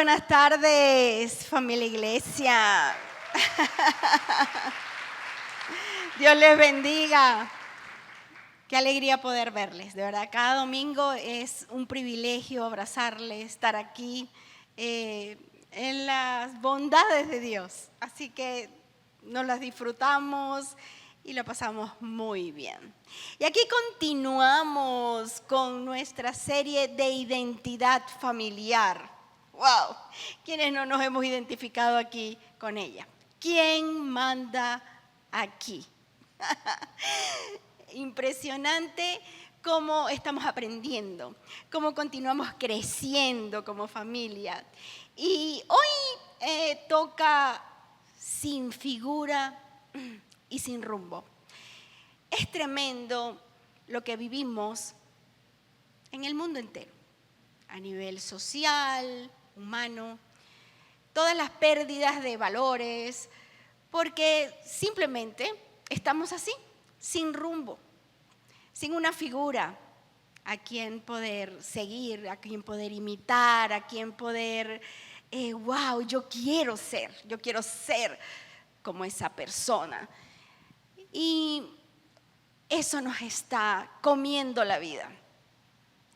buenas tardes, familia Iglesia. Dios les bendiga. Qué alegría poder verles, de verdad. Cada domingo es un privilegio abrazarles, estar aquí en las bondades de Dios. Así que nos las disfrutamos y lo pasamos muy bien. Y aquí continuamos con nuestra serie de identidad familiar. ¡Wow! ¿Quiénes no nos hemos identificado aquí con ella? ¿Quién manda aquí? Impresionante cómo estamos aprendiendo, cómo continuamos creciendo como familia. Y hoy toca sin figura y sin rumbo. Es tremendo lo que vivimos en el mundo entero, a nivel social, humano, todas las pérdidas de valores, porque simplemente estamos así, sin rumbo, sin una figura a quien poder seguir, a quien poder imitar, a quien poder, wow, yo quiero ser como esa persona. Y eso nos está comiendo la vida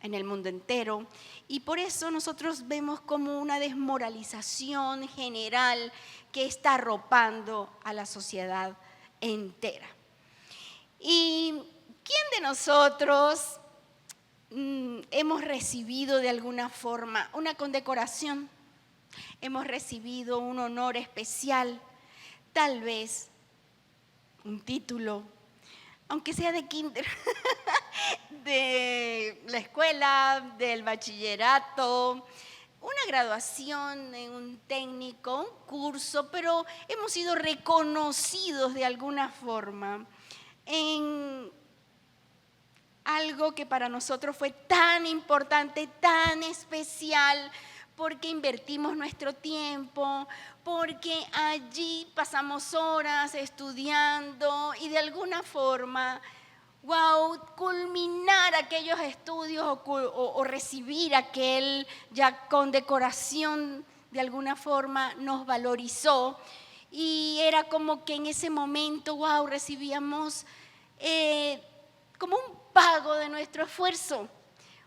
en el mundo entero. Y por eso nosotros vemos como una desmoralización general que está arropando a la sociedad entera. ¿Y quién de nosotros hemos recibido de alguna forma una condecoración? Hemos recibido un honor especial, tal vez un título, aunque sea de kinder, de la escuela, del bachillerato, una graduación en un técnico, un curso, pero hemos sido reconocidos de alguna forma en algo que para nosotros fue tan importante, tan especial, porque invertimos nuestro tiempo, porque allí pasamos horas estudiando y de alguna forma, wow, culminar aquellos estudios o recibir aquel ya condecoración de alguna forma nos valorizó. Y era como que en ese momento, wow, recibíamos como un pago de nuestro esfuerzo.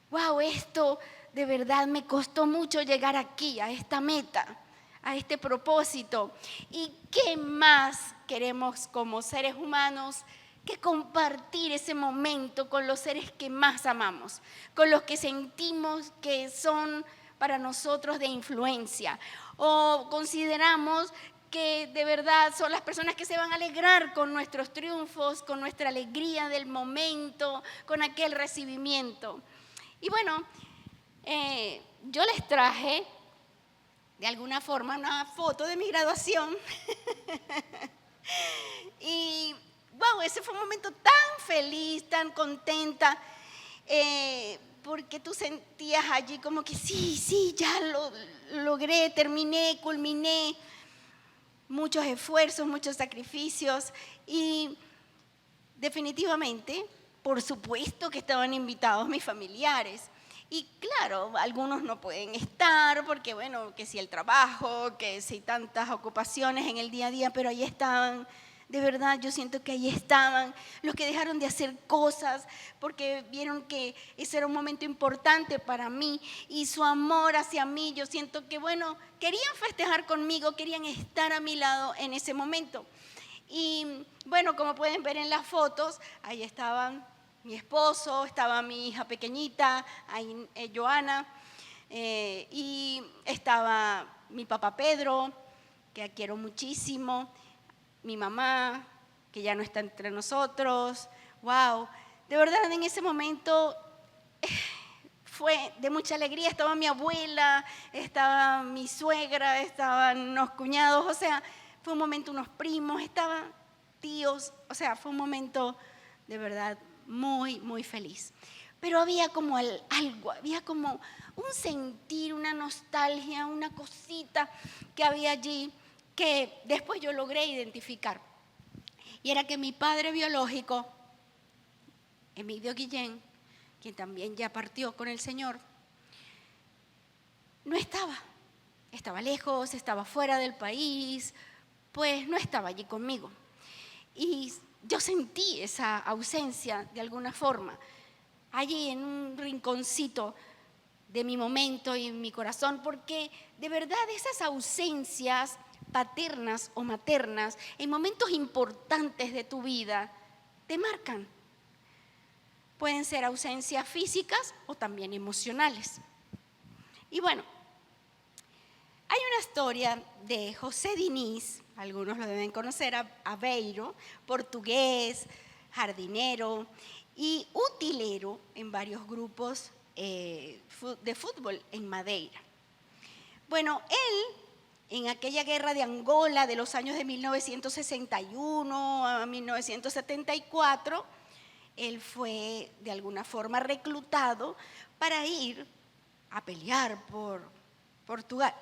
Wow, esto de verdad me costó mucho llegar aquí, a esta meta, a este propósito. ¿Y qué más queremos como seres humanos que compartir ese momento con los seres que más amamos, con los que sentimos que son para nosotros de influencia o consideramos que de verdad son las personas que se van a alegrar con nuestros triunfos, con nuestra alegría del momento, con aquel recibimiento? Y bueno, yo les traje de alguna forma una foto de mi graduación y wow, ese fue un momento tan feliz, tan contenta, porque tú sentías allí como que sí, ya lo logré, terminé, culminé. Muchos esfuerzos, muchos sacrificios y definitivamente, por supuesto que estaban invitados mis familiares. Y claro, algunos no pueden estar porque, bueno, que si el trabajo, que si tantas ocupaciones en el día a día, pero ahí estaban. De verdad, yo siento que ahí estaban los que dejaron de hacer cosas porque vieron que ese era un momento importante para mí y su amor hacia mí, yo siento que, bueno, querían festejar conmigo, querían estar a mi lado en ese momento. Y bueno, como pueden ver en las fotos, ahí estaban mi esposo, estaba mi hija pequeñita, ahí, Joana, y estaba mi papá Pedro, que quiero muchísimo, mi mamá, que ya no está entre nosotros. Wow, de verdad en ese momento fue de mucha alegría. Estaba mi abuela, estaba mi suegra, estaban unos cuñados, o sea, fue un momento, unos primos, estaban tíos, o sea, fue un momento de verdad muy, muy feliz. Pero había como algo, había como un sentir, una nostalgia, una cosita que había allí que después yo logré identificar. Y era que mi padre biológico, Emilio Guillén, quien también ya partió con el Señor, no estaba. estaba lejos, estaba fuera del país, pues no estaba allí conmigo. Y yo sentí esa ausencia de alguna forma, allí en un rinconcito de mi momento y en mi corazón, porque de verdad esas ausencias paternas o maternas en momentos importantes de tu vida te marcan. Pueden ser ausencias físicas o también emocionales. Y bueno, hay una historia de José Diniz, algunos lo deben conocer, Aveiro, portugués, jardinero y utilero en varios grupos de fútbol en Madeira. Bueno, él en aquella guerra de Angola de los años de 1961 a 1974, él fue de alguna forma reclutado para ir a pelear por Portugal.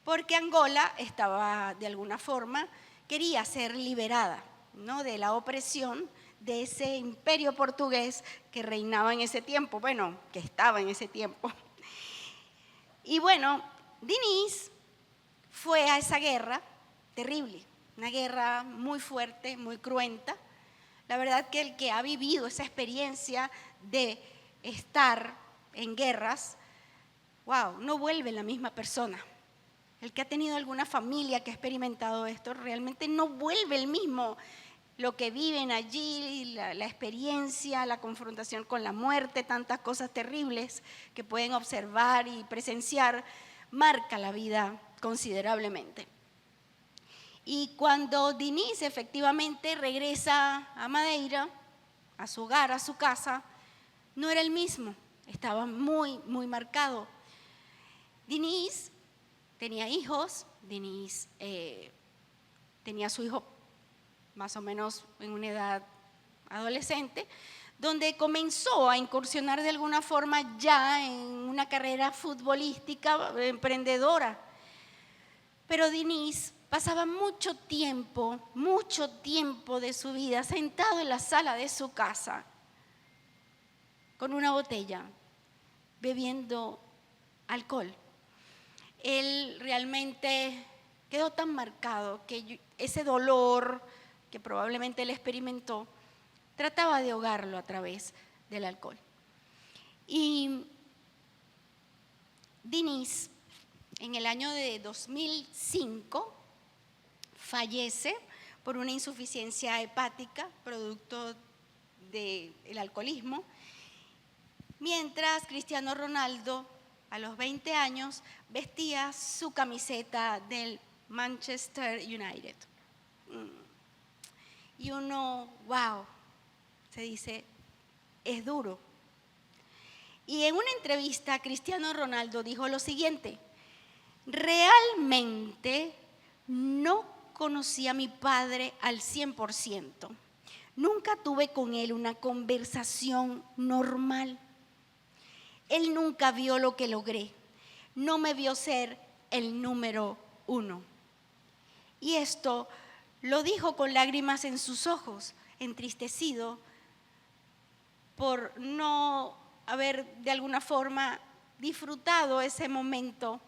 Porque Angola estaba de alguna forma, quería ser liberada, ¿no?, de la opresión de ese imperio portugués que reinaba en ese tiempo, bueno, que estaba en ese tiempo. Y bueno, Diniz fue a esa guerra terrible, una guerra muy fuerte, muy cruenta. La verdad que el que ha vivido esa experiencia de estar en guerras, wow, no vuelve la misma persona. El que ha tenido alguna familia que ha experimentado esto realmente no vuelve el mismo. Lo que viven allí, la experiencia, la confrontación con la muerte, tantas cosas terribles que pueden observar y presenciar, marca la vida considerablemente. Y cuando Diniz efectivamente regresa a Madeira, a su hogar, a su casa, no era el mismo, estaba muy, muy marcado. Diniz tenía hijos, Diniz tenía a su hijo más o menos en una edad adolescente, donde comenzó a incursionar de alguna forma ya en una carrera futbolística emprendedora. Pero Diniz pasaba mucho tiempo de su vida sentado en la sala de su casa con una botella, bebiendo alcohol. Él realmente quedó tan marcado que ese dolor que probablemente él experimentó, trataba de ahogarlo a través del alcohol. Y Diniz, en el año de 2005, fallece por una insuficiencia hepática, producto del alcoholismo, mientras Cristiano Ronaldo, a los 20 años, vestía su camiseta del Manchester United. Y uno, wow, se dice, es duro. Y en una entrevista, Cristiano Ronaldo dijo lo siguiente: realmente no conocí a mi padre al 100%. Nunca tuve con él una conversación normal. Él nunca vio lo que logré. No me vio ser el número 1. Y esto lo dijo con lágrimas en sus ojos, entristecido por no haber de alguna forma disfrutado ese momento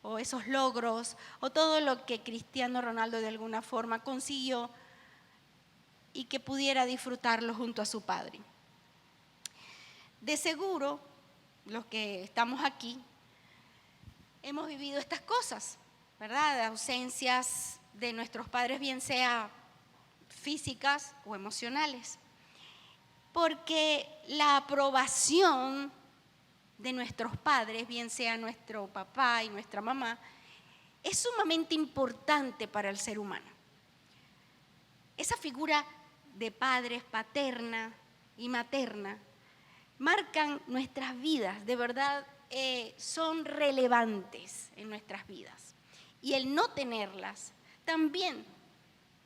o esos logros o todo lo que Cristiano Ronaldo de alguna forma consiguió y que pudiera disfrutarlo junto a su padre. De seguro, los que estamos aquí hemos vivido estas cosas, ¿verdad? De ausencias de nuestros padres, bien sea físicas o emocionales. Porque la aprobación de nuestros padres, bien sea nuestro papá y nuestra mamá, es sumamente importante para el ser humano. Esa figura de padres, paterna y materna, marcan nuestras vidas, de verdad son relevantes en nuestras vidas. Y el no tenerlas también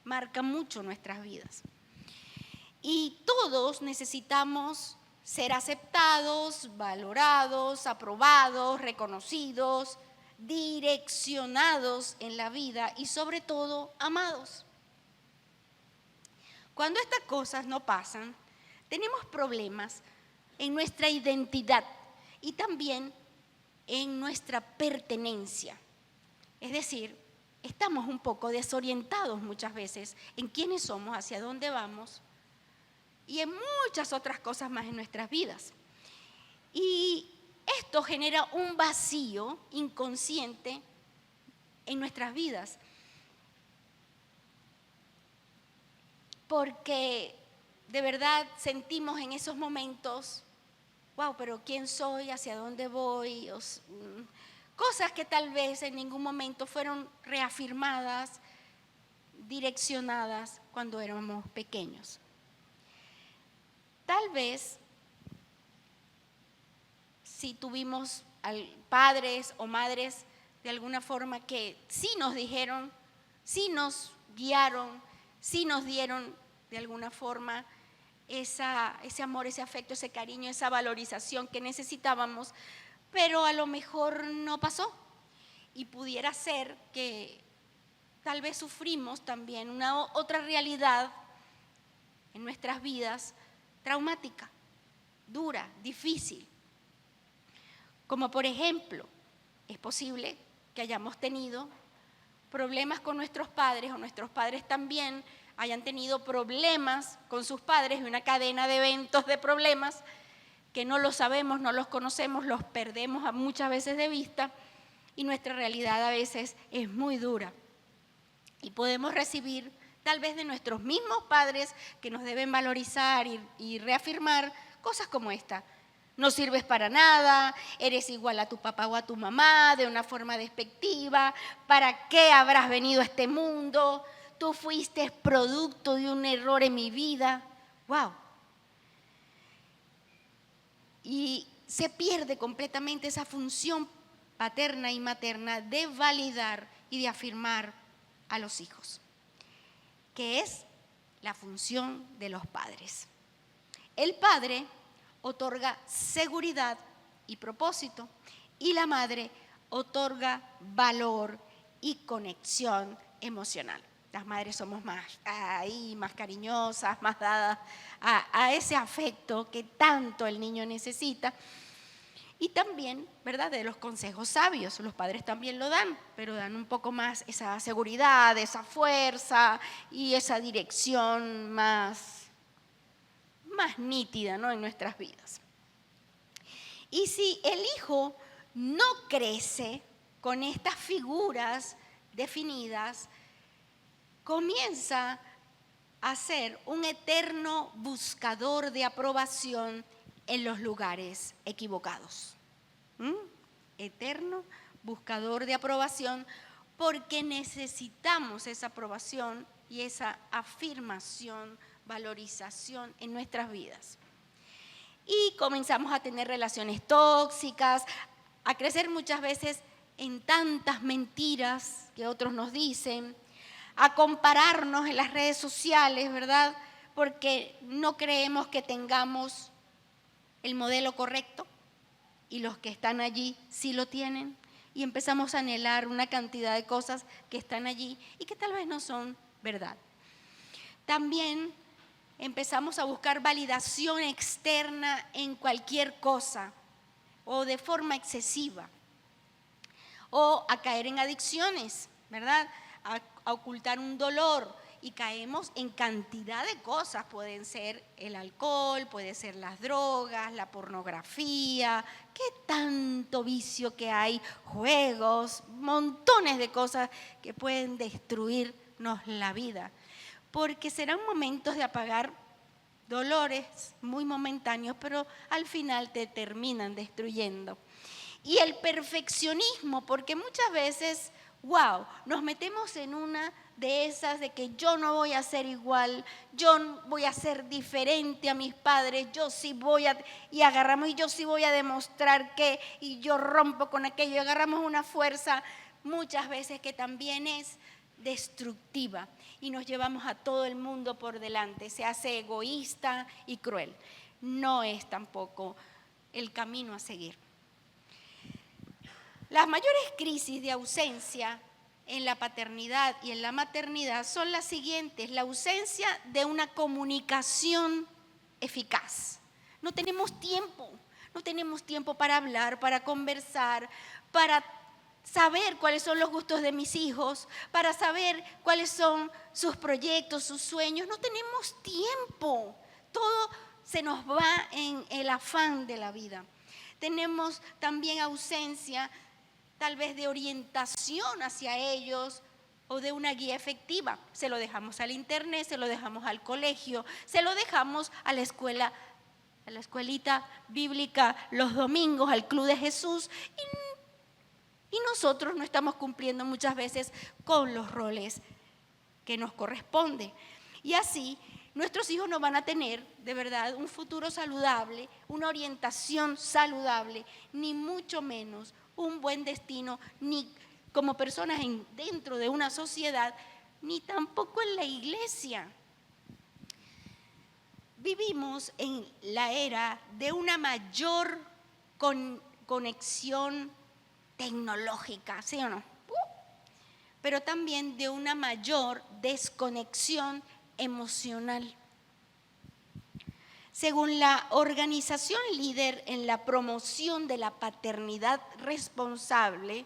marca mucho nuestras vidas. Y todos necesitamos ser aceptados, valorados, aprobados, reconocidos, direccionados en la vida y sobre todo amados. Cuando estas cosas no pasan, tenemos problemas en nuestra identidad y también en nuestra pertenencia. Es decir, estamos un poco desorientados muchas veces en quiénes somos, hacia dónde vamos y en muchas otras cosas más en nuestras vidas. Y esto genera un vacío inconsciente en nuestras vidas, porque de verdad sentimos en esos momentos, wow, pero ¿quién soy? ¿Hacia dónde voy? Cosas que tal vez en ningún momento fueron reafirmadas, direccionadas cuando éramos pequeños. Tal vez si tuvimos padres o madres de alguna forma que sí nos dijeron, sí nos guiaron, sí nos dieron de alguna forma ese amor, ese afecto, ese cariño, esa valorización que necesitábamos, pero a lo mejor no pasó. Y pudiera ser que tal vez sufrimos también una otra realidad en nuestras vidas traumática, dura, difícil. Como por ejemplo, es posible que hayamos tenido problemas con nuestros padres o nuestros padres también hayan tenido problemas con sus padres y una cadena de eventos de problemas que no los sabemos, no los conocemos, los perdemos muchas veces de vista y nuestra realidad a veces es muy dura. Y podemos recibir tal vez de nuestros mismos padres que nos deben valorizar y reafirmar cosas como esta. No sirves para nada, eres igual a tu papá o a tu mamá de una forma despectiva, ¿para qué habrás venido a este mundo? Tú fuiste producto de un error en mi vida. ¡Wow! Y se pierde completamente esa función paterna y materna de validar y de afirmar a los hijos, que es la función de los padres. El padre otorga seguridad y propósito y la madre otorga valor y conexión emocional. Las madres somos más cariñosas, más dadas a ese afecto que tanto el niño necesita. Y también, ¿verdad?, de los consejos sabios. Los padres también lo dan, pero dan un poco más esa seguridad, esa fuerza y esa dirección más nítida, ¿no?, en nuestras vidas. Y si el hijo no crece con estas figuras definidas, comienza a ser un eterno buscador de aprobación en los lugares equivocados. Eterno buscador de aprobación, porque necesitamos esa aprobación y esa afirmación, valorización en nuestras vidas. Y comenzamos a tener relaciones tóxicas, a crecer muchas veces en tantas mentiras que otros nos dicen, a compararnos en las redes sociales, ¿verdad? Porque no creemos que tengamos el modelo correcto y los que están allí sí lo tienen y empezamos a anhelar una cantidad de cosas que están allí y que tal vez no son verdad. También empezamos a buscar validación externa en cualquier cosa o de forma excesiva o a caer en adicciones, ¿verdad? A ocultar un dolor y caemos en cantidad de cosas. Pueden ser el alcohol, puede ser las drogas, la pornografía, qué tanto vicio que hay, juegos, montones de cosas que pueden destruirnos la vida. Porque serán momentos de apagar dolores muy momentáneos, pero al final te terminan destruyendo. Y el perfeccionismo, porque muchas veces, nos metemos en una de esas de que yo no voy a ser igual, yo voy a ser diferente a mis padres, yo sí voy a, y agarramos y yo sí voy a demostrar que, y yo rompo con aquello, y agarramos una fuerza muchas veces que también es destructiva y nos llevamos a todo el mundo por delante, se hace egoísta y cruel. No es tampoco el camino a seguir. Las mayores crisis de ausencia en la paternidad y en la maternidad son las siguientes: la ausencia de una comunicación eficaz. No tenemos tiempo, No tenemos tiempo para hablar, para conversar, para saber cuáles son los gustos de mis hijos, para saber cuáles son sus proyectos, sus sueños. No tenemos tiempo. Todo se nos va en el afán de la vida. Tenemos también ausencia, tal vez de orientación hacia ellos o de una guía efectiva. Se lo dejamos al internet, se lo dejamos al colegio, se lo dejamos a la escuela, a la escuelita bíblica los domingos, al Club de Jesús, y nosotros no estamos cumpliendo muchas veces con los roles que nos corresponden. Y así nuestros hijos no van a tener de verdad un futuro saludable, una orientación saludable, ni mucho menos un buen destino, ni como personas dentro de una sociedad, ni tampoco en la iglesia. Vivimos en la era de una mayor conexión tecnológica, ¿sí o no? Pero también de una mayor desconexión emocional. Según la organización líder en la promoción de la paternidad responsable,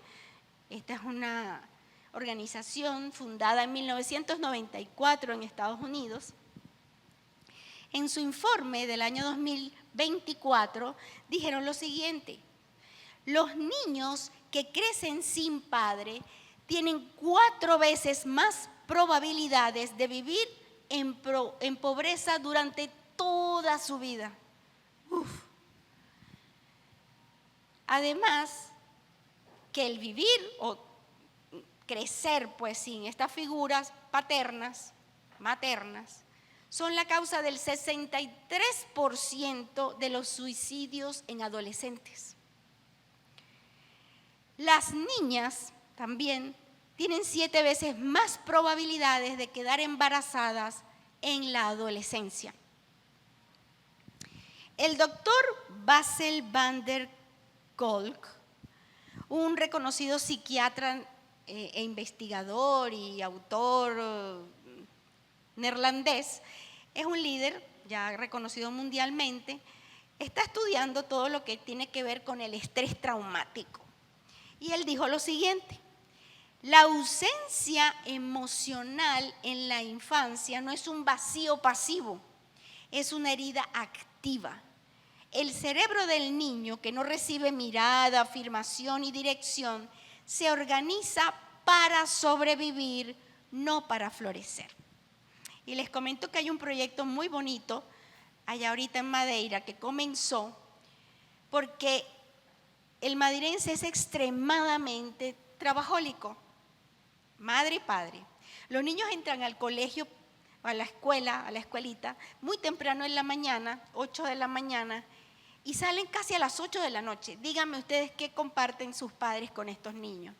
esta es una organización fundada en 1994 en Estados Unidos, en su informe del año 2024 dijeron lo siguiente: los niños que crecen sin padre tienen 4 veces más probabilidades de vivir en pobreza durante toda su vida. Además, que el vivir o crecer pues sin estas figuras paternas, maternas, son la causa del 63% de los suicidios en adolescentes. Las niñas también tienen 7 veces más probabilidades de quedar embarazadas en la adolescencia. El doctor Bessel van der Kolk, un reconocido psiquiatra e investigador y autor neerlandés, es un líder ya reconocido mundialmente, está estudiando todo lo que tiene que ver con el estrés traumático. Y él dijo lo siguiente: la ausencia emocional en la infancia no es un vacío pasivo, es una herida activa. El cerebro del niño que no recibe mirada, afirmación y dirección se organiza para sobrevivir, no para florecer. Y les comento que hay un proyecto muy bonito allá ahorita en Madeira que comenzó porque el madeirense es extremadamente trabajólico, madre y padre. Los niños entran al colegio, a la escuela, a la escuelita, muy temprano en la mañana, 8 de la mañana, y salen casi a las 8 de la noche. Díganme ustedes qué comparten sus padres con estos niños.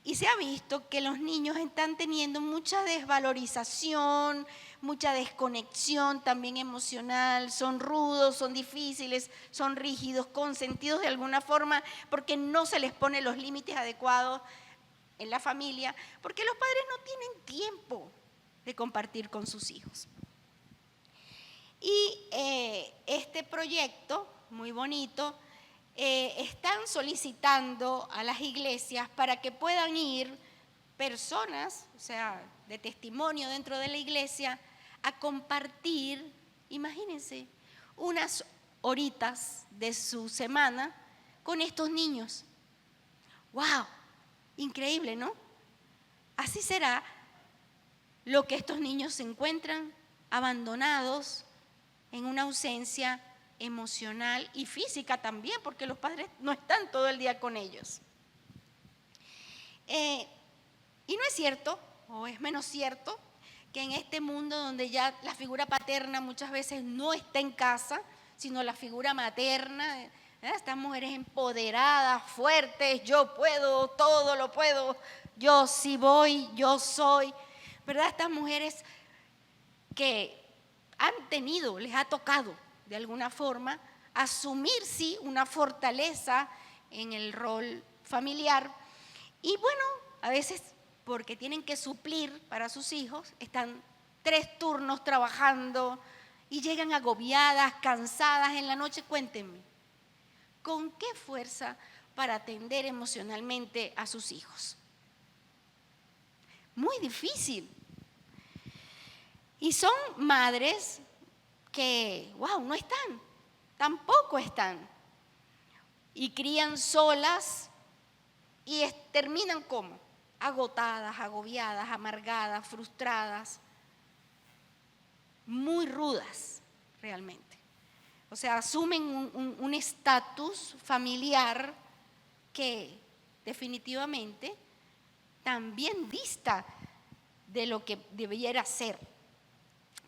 Y se ha visto que los niños están teniendo mucha desvalorización, mucha desconexión también emocional, son rudos, son difíciles, son rígidos, consentidos de alguna forma, porque no se les pone los límites adecuados en la familia, porque los padres no tienen tiempo de compartir con sus hijos. Y este proyecto, muy bonito, están solicitando a las iglesias para que puedan ir personas, o sea, de testimonio dentro de la iglesia, a compartir, imagínense, unas horitas de su semana con estos niños. ¡Wow! Increíble, ¿no? Así será lo que estos niños se encuentran abandonados en una ausencia emocional y física también, porque los padres no están todo el día con ellos. Y no es cierto, o es menos cierto, que en este mundo donde ya la figura paterna muchas veces no está en casa, sino la figura materna, estas mujeres empoderadas, fuertes, yo puedo, todo lo puedo, yo sí voy, yo soy, ¿verdad? Estas mujeres que han tenido, les ha tocado de alguna forma asumir sí una fortaleza en el rol familiar, y bueno, a veces porque tienen que suplir para sus hijos, están 3 turnos trabajando y llegan agobiadas, cansadas en la noche. Cuéntenme, ¿con qué fuerza para atender emocionalmente a sus hijos? Muy difícil. Y son madres que, no están, tampoco están. Y crían solas y terminan ¿cómo? Agotadas, agobiadas, amargadas, frustradas, muy rudas realmente. O sea, asumen un estatus familiar que definitivamente también dista de lo que debiera ser,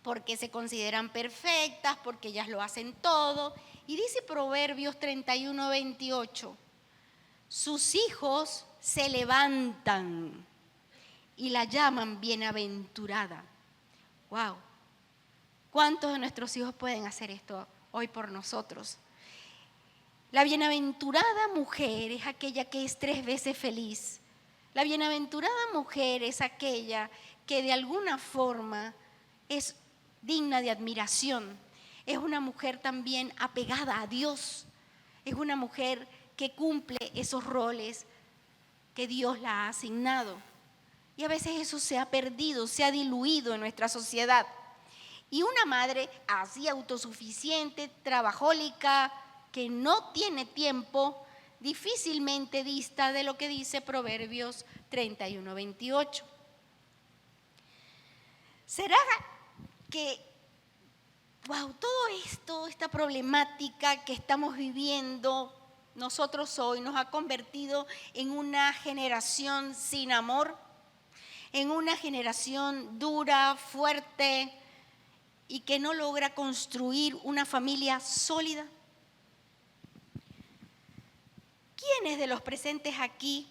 porque se consideran perfectas, porque ellas lo hacen todo. Y dice Proverbios 31:28, sus hijos se levantan y la llaman bienaventurada. ¡Wow! ¿Cuántos de nuestros hijos pueden hacer esto hoy por nosotros? La bienaventurada mujer es aquella que es 3 veces feliz. La bienaventurada mujer es aquella que de alguna forma es digna de admiración. Es una mujer también apegada a Dios. Es una mujer que cumple esos roles que Dios la ha asignado. Y a veces eso se ha perdido, se ha diluido en nuestra sociedad. Y una madre así autosuficiente, trabajólica, que no tiene tiempo, difícilmente dista de lo que dice Proverbios 31:28. ¿Será que, todo esto, esta problemática que estamos viviendo nosotros hoy nos ha convertido en una generación sin amor, en una generación dura, fuerte y que no logra construir una familia sólida? ¿Quiénes de los presentes aquí,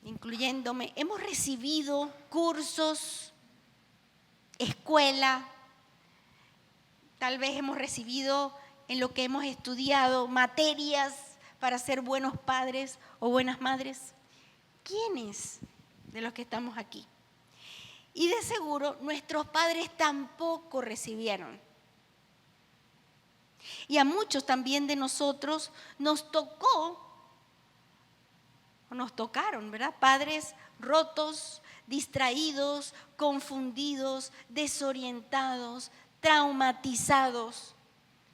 incluyéndome, hemos recibido cursos, escuela? Tal vez hemos recibido en lo que hemos estudiado materias para ser buenos padres o buenas madres. ¿Quiénes de los que estamos aquí? Y de seguro nuestros padres tampoco recibieron. Y a muchos también de nosotros nos tocaron, ¿verdad? Padres rotos, distraídos, confundidos, desorientados, traumatizados,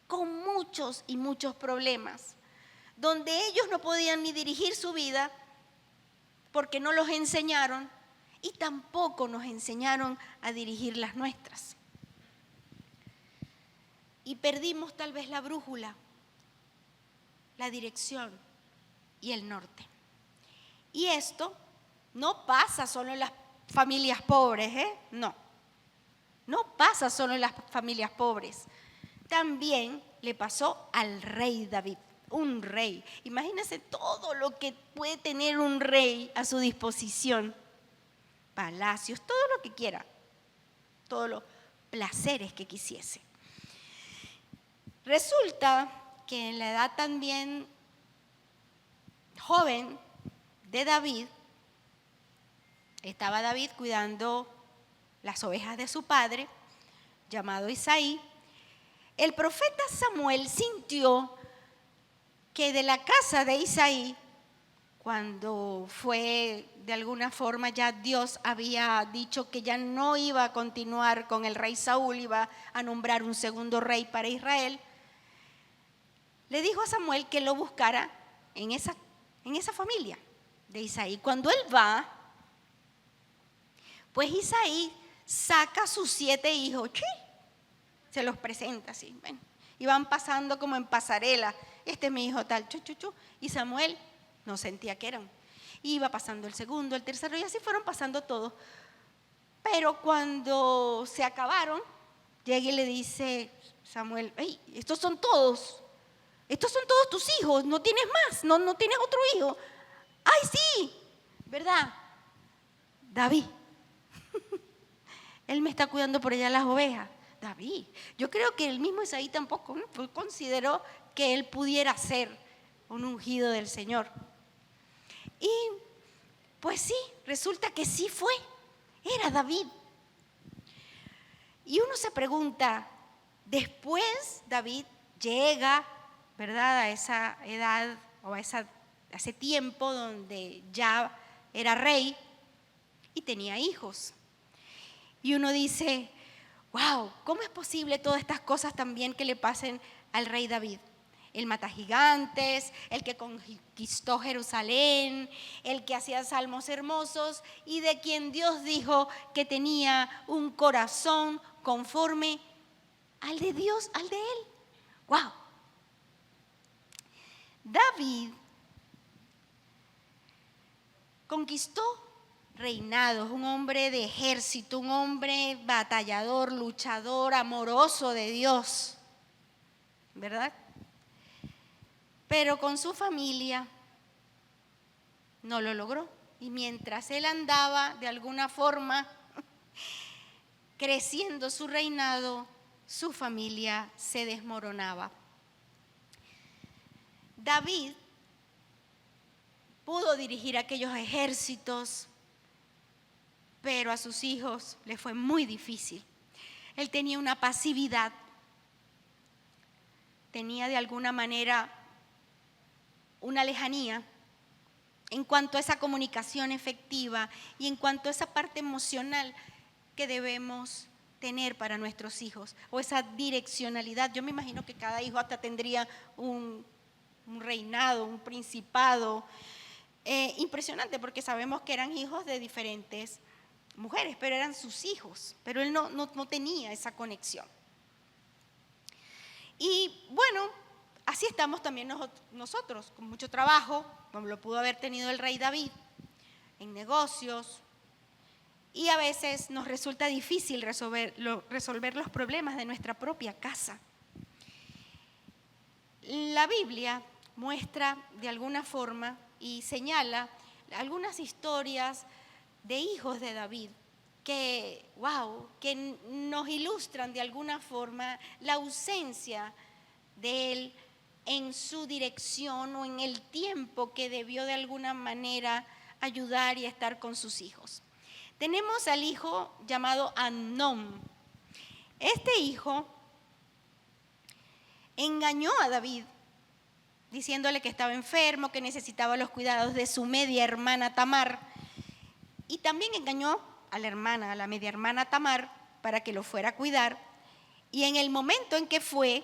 con muchos y muchos problemas, donde ellos no podían ni dirigir su vida porque no los enseñaron y tampoco nos enseñaron a dirigir las nuestras. Y perdimos tal vez la brújula, la dirección y el norte. Y esto no pasa solo en las familias pobres, No pasa solo en las familias pobres. También le pasó al rey David, un rey. Imagínense todo lo que puede tener un rey a su disposición. Palacios, todo lo que quiera, todos los placeres que quisiese. Resulta que en la edad también joven de David, estaba David cuidando las ovejas de su padre, llamado Isaí. El profeta Samuel sintió que de la casa de Isaí, cuando fue de alguna forma ya Dios había dicho que ya no iba a continuar con el rey Saúl, iba a nombrar un segundo rey para Israel, le dijo a Samuel que lo buscara en esa familia de Isaí. Cuando él va, pues Isaí saca a sus 7 hijos, se los presenta así, y van pasando como en pasarela. Este es mi hijo tal, y Samuel no sentía que eran. Iba pasando el segundo, el tercero, y así fueron pasando todos. Pero cuando se acabaron, llega y le dice Samuel, estos son todos tus hijos, no tienes más, no tienes otro hijo. ¡Ay, sí! ¿Verdad? David. Él me está cuidando por allá las ovejas. David. Yo creo que el mismo Isaí tampoco, pues consideró que él pudiera ser un ungido del Señor. Y pues sí, resulta que sí fue. Era David. Y uno se pregunta, después David llega ¿verdad?, a esa edad o a ese tiempo donde ya era rey y tenía hijos. Y uno dice, wow, ¿cómo es posible todas estas cosas también que le pasen al rey David? El mata gigantes, el que conquistó Jerusalén, el que hacía salmos hermosos y de quien Dios dijo que tenía un corazón conforme al de Dios, al de él. ¡Wow! David conquistó reinados, un hombre de ejército, un hombre batallador, luchador, amoroso de Dios, ¿verdad? Pero con su familia no lo logró. Y mientras él andaba de alguna forma creciendo su reinado, su familia se desmoronaba. David pudo dirigir aquellos ejércitos, pero a sus hijos les fue muy difícil. Él tenía una pasividad, tenía de alguna manera una lejanía en cuanto a esa comunicación efectiva y en cuanto a esa parte emocional que debemos tener para nuestros hijos, o esa direccionalidad. Yo me imagino que cada hijo hasta tendría un reinado, un principado impresionante, porque sabemos que eran hijos de diferentes mujeres, pero eran sus hijos, pero él no tenía esa conexión. Y bueno, así estamos también nosotros, con mucho trabajo, como lo pudo haber tenido el rey David, en negocios, y a veces nos resulta difícil resolver los problemas de nuestra propia casa. La Biblia muestra de alguna forma y señala algunas historias de hijos de David que nos ilustran de alguna forma la ausencia de él en su dirección o en el tiempo que debió de alguna manera ayudar y estar con sus hijos. Tenemos al hijo llamado Amnón. Este hijo engañó a David diciéndole que estaba enfermo, que necesitaba los cuidados de su media hermana Tamar, y también engañó a la media hermana Tamar para que lo fuera a cuidar, y en el momento en que fue,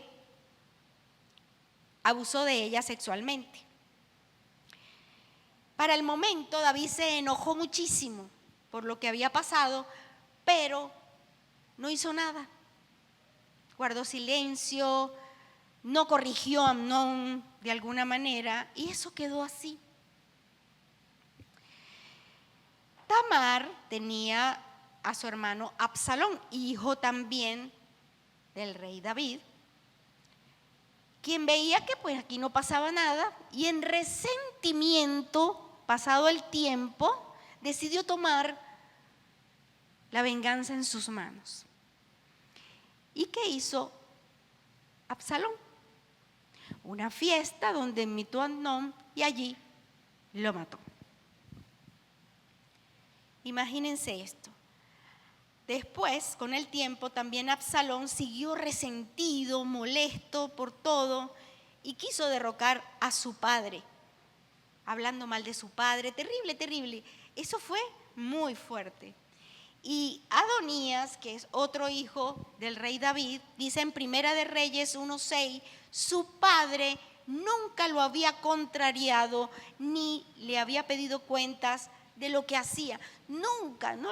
abusó de ella sexualmente. Para el momento David se enojó muchísimo por lo que había pasado, pero no hizo nada. Guardó silencio, no corrigió a Amnón de alguna manera, y eso quedó así. Tamar tenía a su hermano Absalón, hijo también del rey David, quien veía que pues aquí no pasaba nada, y en resentimiento, pasado el tiempo, decidió tomar la venganza en sus manos. ¿Y qué hizo Absalón? Una fiesta donde invitó a Amnón y allí lo mató. Imagínense esto. Después, con el tiempo, también Absalón siguió resentido, molesto por todo y quiso derrocar a su padre, hablando mal de su padre. Terrible, terrible. Eso fue muy fuerte. Y Adonías, que es otro hijo del rey David, dice en Primera de Reyes 1:6, su padre nunca lo había contrariado ni le había pedido cuentas de lo que hacía. Nunca, no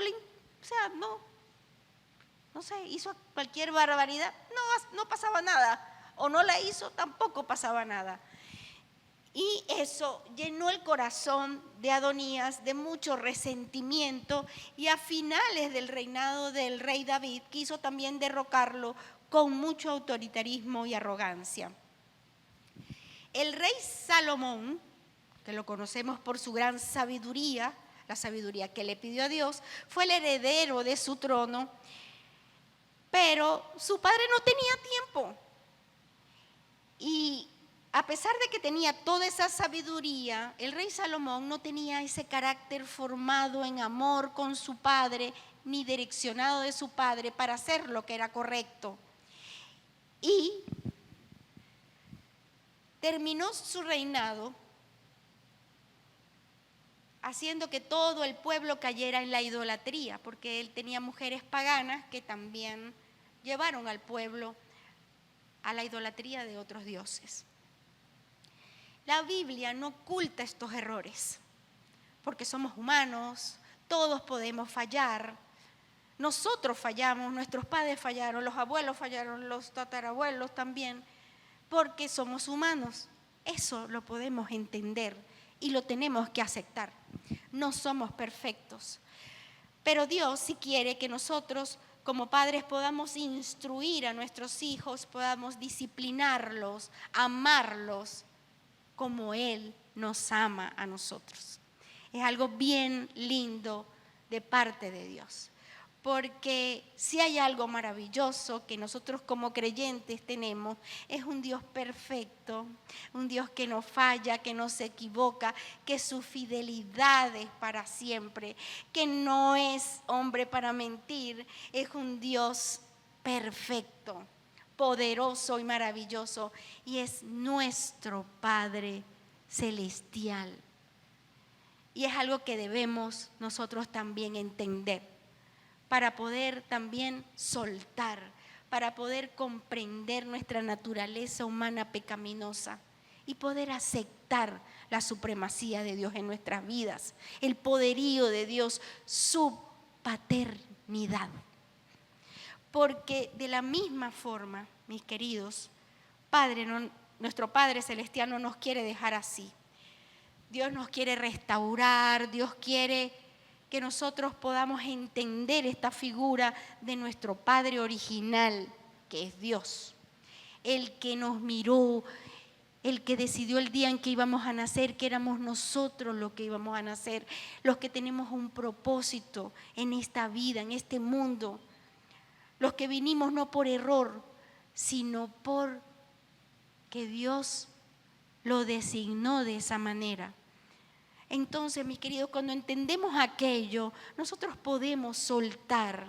hizo cualquier barbaridad, no pasaba nada, o no la hizo, tampoco pasaba nada. Y eso llenó el corazón de Adonías de mucho resentimiento, y a finales del reinado del rey David quiso también derrocarlo con mucho autoritarismo y arrogancia. El rey Salomón, que lo conocemos por su gran sabiduría, la sabiduría que le pidió a Dios, fue el heredero de su trono, pero su padre no tenía tiempo. Y a pesar de que tenía toda esa sabiduría, el rey Salomón no tenía ese carácter formado en amor con su padre, ni direccionado de su padre para hacer lo que era correcto. Y terminó su reinado haciendo que todo el pueblo cayera en la idolatría, porque él tenía mujeres paganas que también llevaron al pueblo a la idolatría de otros dioses. La Biblia no oculta estos errores, porque somos humanos, todos podemos fallar. Nosotros fallamos, nuestros padres fallaron, los abuelos fallaron, los tatarabuelos también, porque somos humanos. Eso lo podemos entender y lo tenemos que aceptar. No somos perfectos, pero Dios sí quiere que nosotros como padres podamos instruir a nuestros hijos, podamos disciplinarlos, amarlos como Él nos ama a nosotros. Es algo bien lindo de parte de Dios, porque si hay algo maravilloso que nosotros como creyentes tenemos, es un Dios perfecto, un Dios que no falla, que no se equivoca, que su fidelidad es para siempre, que no es hombre para mentir, es un Dios perfecto, poderoso y maravilloso, y es nuestro Padre celestial. Y es algo que debemos nosotros también entender, para poder también soltar, para poder comprender nuestra naturaleza humana pecaminosa y poder aceptar la supremacía de Dios en nuestras vidas, el poderío de Dios, su paternidad. Porque de la misma forma, mis queridos, nuestro Padre Celestial no nos quiere dejar así. Dios nos quiere restaurar, Dios quiere que nosotros podamos entender esta figura de nuestro Padre original, que es Dios, el que nos miró, el que decidió el día en que íbamos a nacer, que éramos nosotros los que íbamos a nacer, los que tenemos un propósito en esta vida, en este mundo, los que vinimos no por error, sino por que Dios lo designó de esa manera. Entonces, mis queridos, cuando entendemos aquello, nosotros podemos soltar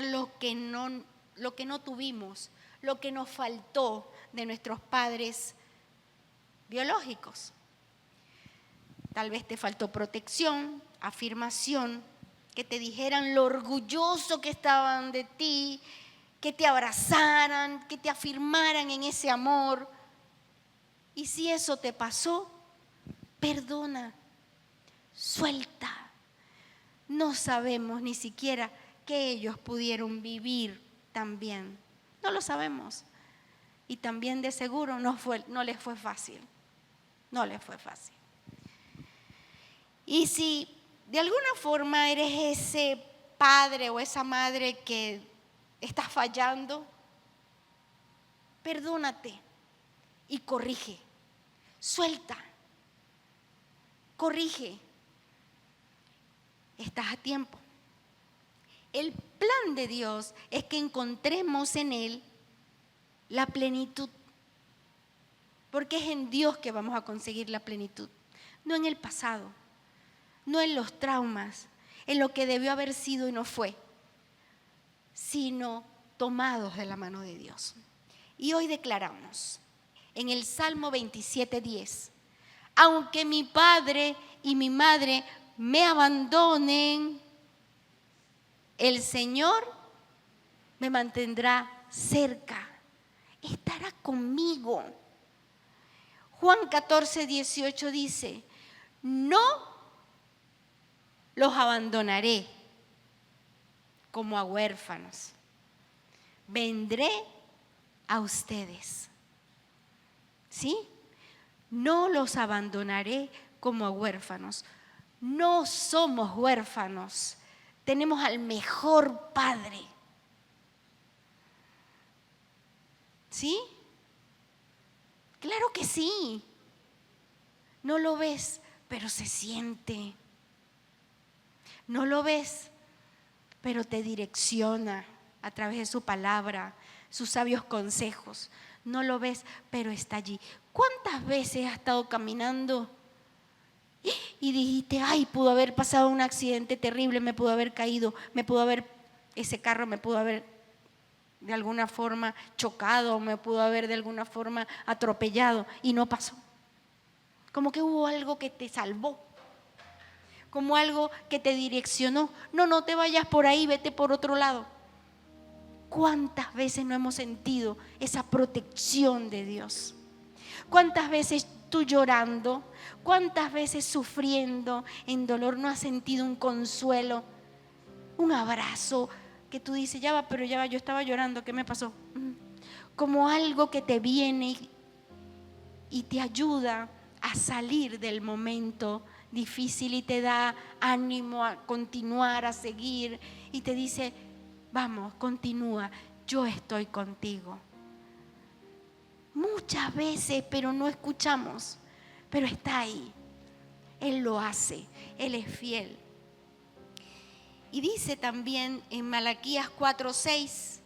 lo que no tuvimos, lo que nos faltó de nuestros padres biológicos. Tal vez te faltó protección, afirmación, que te dijeran lo orgulloso que estaban de ti, que te abrazaran, que te afirmaran en ese amor. Y si eso te pasó, perdona, suelta. No sabemos ni siquiera que ellos pudieron vivir tan bien. No lo sabemos. Y también de seguro no les fue fácil. No les fue fácil. Y si de alguna forma eres ese padre o esa madre que está fallando, perdónate y corrige. Suelta. Corrige. Estás a tiempo. El plan de Dios es que encontremos en Él la plenitud. Porque es en Dios que vamos a conseguir la plenitud. No en el pasado, no en los traumas, en lo que debió haber sido y no fue, sino tomados de la mano de Dios. Y hoy declaramos en el Salmo 27:10, aunque mi padre y mi madre me abandonen, el Señor me mantendrá cerca, estará conmigo. Juan 14:18 dice, no los abandonaré como a huérfanos, vendré a ustedes. ¿Sí? No los abandonaré como a huérfanos. No somos huérfanos. Tenemos al mejor Padre. ¿Sí? Claro que sí. No lo ves, pero se siente. No lo ves, pero te direcciona a través de su palabra, sus sabios consejos. No lo ves, pero está allí. ¿Cuántas veces has estado caminando y dijiste, ay, pudo haber pasado un accidente terrible, me pudo haber caído, ese carro me pudo haber... de alguna forma chocado, me pudo haber de alguna forma atropellado y no pasó. Como que hubo algo que te salvó, como algo que te direccionó. No te vayas por ahí, vete por otro lado. ¿Cuántas veces no hemos sentido esa protección de Dios? ¿Cuántas veces tú llorando, cuántas veces sufriendo en dolor no has sentido un consuelo, un abrazo que tú dices, pero ya va, yo estaba llorando, ¿qué me pasó? Como algo que te viene y te ayuda a salir del momento difícil y te da ánimo a continuar, a seguir y te dice, vamos, continúa, yo estoy contigo. Muchas veces, pero no escuchamos, pero está ahí. Él lo hace, Él es fiel. Y dice también en Malaquías 4:6,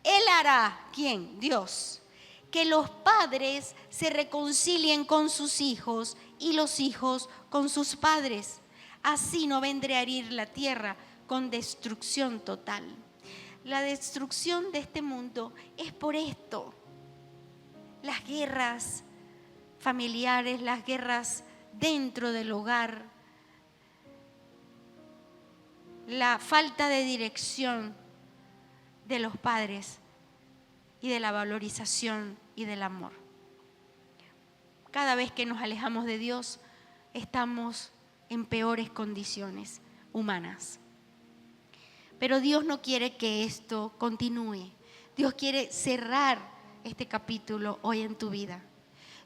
Él hará, ¿quién? Dios, que los padres se reconcilien con sus hijos y los hijos con sus padres. Así no vendré a herir la tierra con destrucción total. La destrucción de este mundo es por esto. Las guerras familiares, las guerras dentro del hogar, la falta de dirección de los padres y de la valorización y del amor. Cada vez que nos alejamos de Dios, estamos en peores condiciones humanas. Pero Dios no quiere que esto continúe. Dios quiere cerrar este capítulo hoy en tu vida.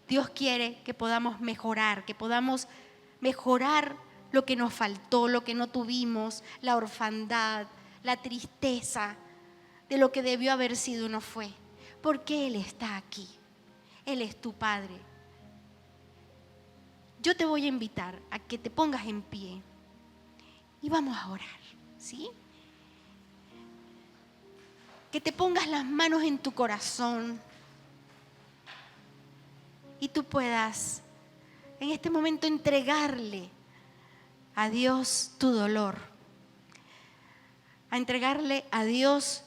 Dios quiere que podamos mejorar, lo que nos faltó, lo que no tuvimos, la orfandad, la tristeza de lo que debió haber sido no fue. Porque Él está aquí. Él es tu Padre. Yo te voy a invitar a que te pongas en pie y vamos a orar, ¿sí? Que te pongas las manos en tu corazón y tú puedas en este momento entregarle a Dios tu dolor, a entregarle a Dios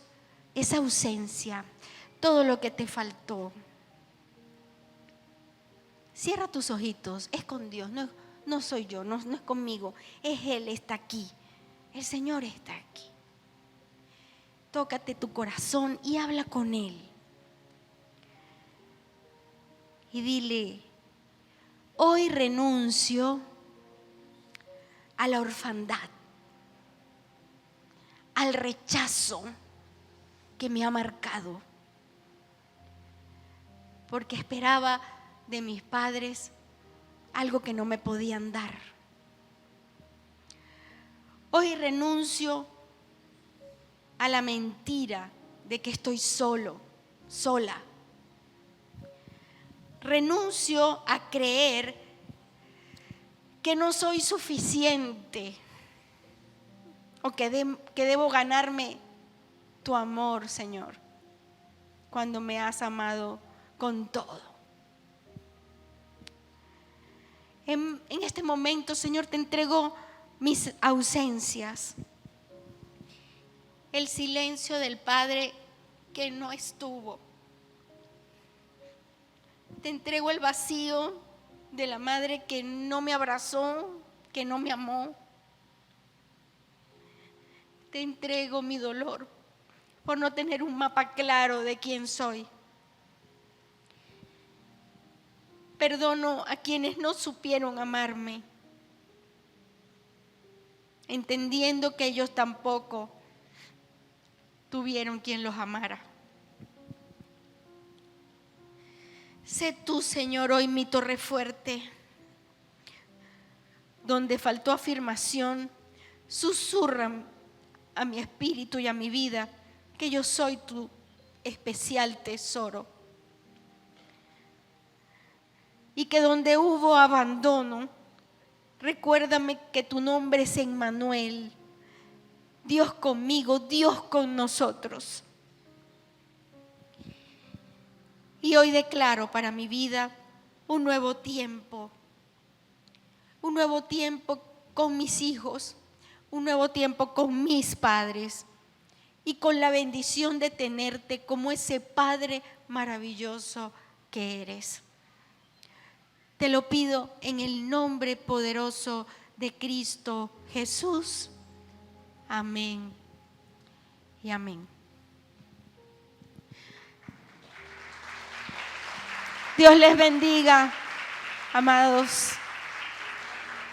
esa ausencia, todo lo que te faltó. Cierra tus ojitos, es con Dios, no soy yo, no es conmigo, es Él, está aquí, el Señor está aquí. Tócate tu corazón y habla con Él. Y dile, hoy renuncio a la orfandad, al rechazo que me ha marcado, porque esperaba de mis padres algo que no me podían dar. Hoy renuncio a la mentira de que estoy solo, sola. Renuncio a creer que no soy suficiente o que debo ganarme tu amor, Señor, cuando me has amado con todo. En este momento, Señor, te entrego mis ausencias, el silencio del Padre que no estuvo. Te entrego el vacío de la madre que no me abrazó, que no me amó. Te entrego mi dolor por no tener un mapa claro de quién soy. Perdono a quienes no supieron amarme, entendiendo que ellos tampoco tuvieron quien los amara. Sé tú, Señor, hoy mi torre fuerte, donde faltó afirmación, susurra a mi espíritu y a mi vida que yo soy tu especial tesoro. Y que donde hubo abandono, recuérdame que tu nombre es Emmanuel, Dios conmigo, Dios con nosotros. Y hoy declaro para mi vida un nuevo tiempo con mis hijos, un nuevo tiempo con mis padres, y con la bendición de tenerte como ese Padre maravilloso que eres. Te lo pido en el nombre poderoso de Cristo Jesús. Amén y amén. Dios les bendiga, amados.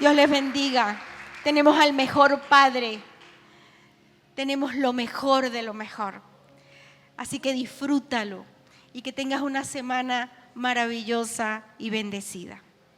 Dios les bendiga. Tenemos al mejor Padre. Tenemos lo mejor de lo mejor. Así que disfrútalo y que tengas una semana maravillosa y bendecida.